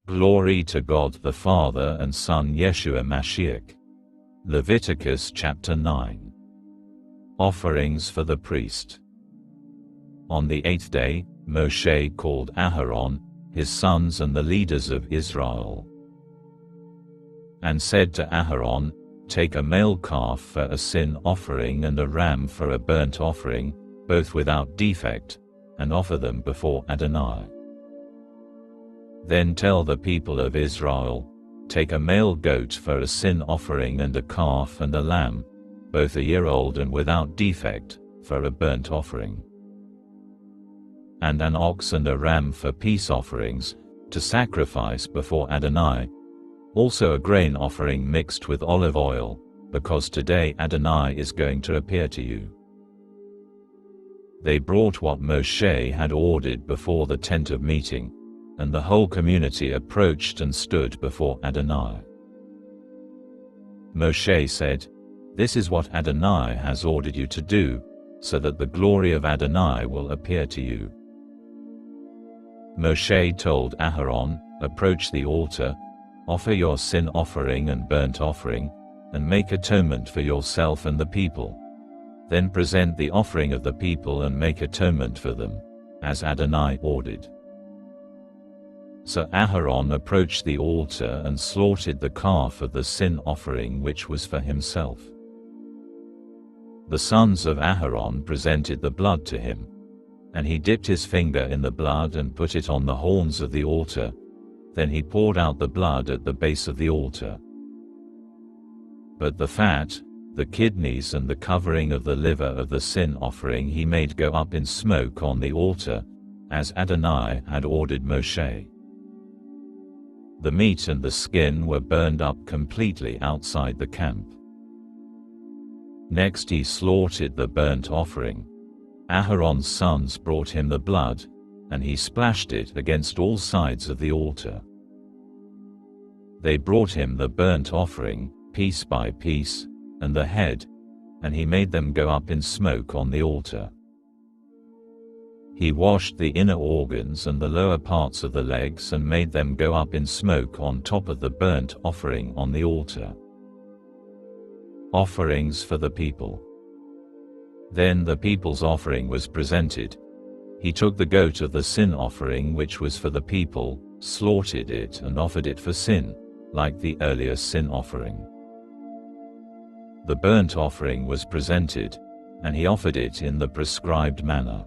Glory to God the Father and Son Yeshua Mashiach. Leviticus chapter 9. Offerings for the priest. On the 8th day, Moshe called Aharon, his sons and the leaders of Israel, and said to Aharon, "Take a male calf for a sin offering and a ram for a burnt offering, both without defect, and offer them before Adonai. Then tell the people of Israel, take a male goat for a sin offering and a calf and a lamb, both a year old and without defect, for a burnt offering, and an ox and a ram for peace offerings, to sacrifice before Adonai, also a grain offering mixed with olive oil, because today Adonai is going to appear to you." They brought what Moshe had ordered before the tent of meeting, and the whole community approached and stood before Adonai. Moshe said, "This is what Adonai has ordered you to do, so that the glory of Adonai will appear to you." Moshe told Aharon, "Approach the altar, offer your sin offering and burnt offering, and make atonement for yourself and the people. Then present the offering of the people and make atonement for them, as Adonai ordered." So Aharon approached the altar and slaughtered the calf of the sin offering which was for himself. The sons of Aharon presented the blood to him, and he dipped his finger in the blood and put it on the horns of the altar. Then he poured out the blood at the base of the altar. But the fat, the kidneys and the covering of the liver of the sin offering he made go up in smoke on the altar, as Adonai had ordered Moshe. The meat and the skin were burned up completely outside the camp. Next he slaughtered the burnt offering. Aharon's sons brought him the blood, and he splashed it against all sides of the altar. They brought him the burnt offering, piece by piece, and the head, and he made them go up in smoke on the altar. He washed the inner organs and the lower parts of the legs and made them go up in smoke on top of the burnt offering on the altar. Offerings for the people. Then the people's offering was presented. He took the goat of the sin offering which was for the people, slaughtered it and offered it for sin, like the earlier sin offering. The burnt offering was presented, and he offered it in the prescribed manner.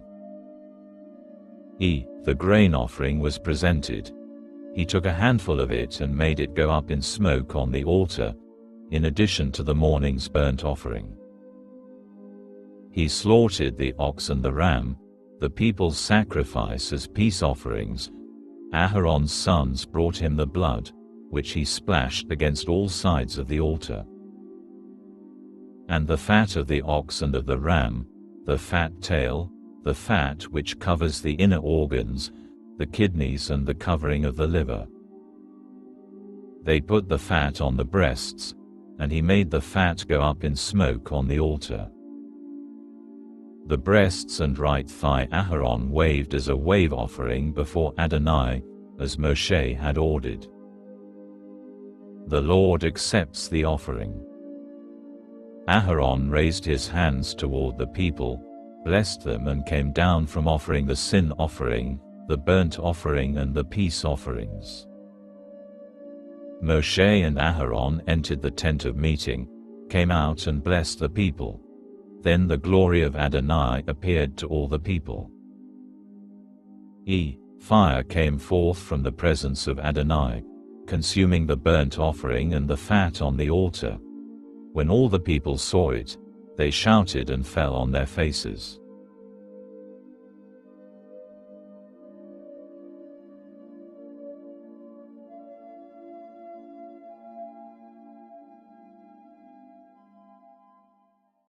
The grain offering was presented. He took a handful of it and made it go up in smoke on the altar, in addition to the morning's burnt offering. He slaughtered the ox and the ram, the people's sacrifice as peace offerings. Aharon's sons brought him the blood, which he splashed against all sides of the altar. And the fat of the ox and of the ram, the fat tail, the fat which covers the inner organs, the kidneys and the covering of the liver. They put the fat on the breasts, and he made the fat go up in smoke on the altar. The breasts and right thigh Aharon waved as a wave offering before Adonai, as Moshe had ordered. The Lord accepts the offering. Aharon raised his hands toward the people, blessed them and came down from offering the sin offering, the burnt offering and the peace offerings. Moshe and Aharon entered the tent of meeting, came out and blessed the people. Then the glory of Adonai appeared to all the people. Fire came forth from the presence of Adonai, consuming the burnt offering and the fat on the altar. When all the people saw it, they shouted and fell on their faces.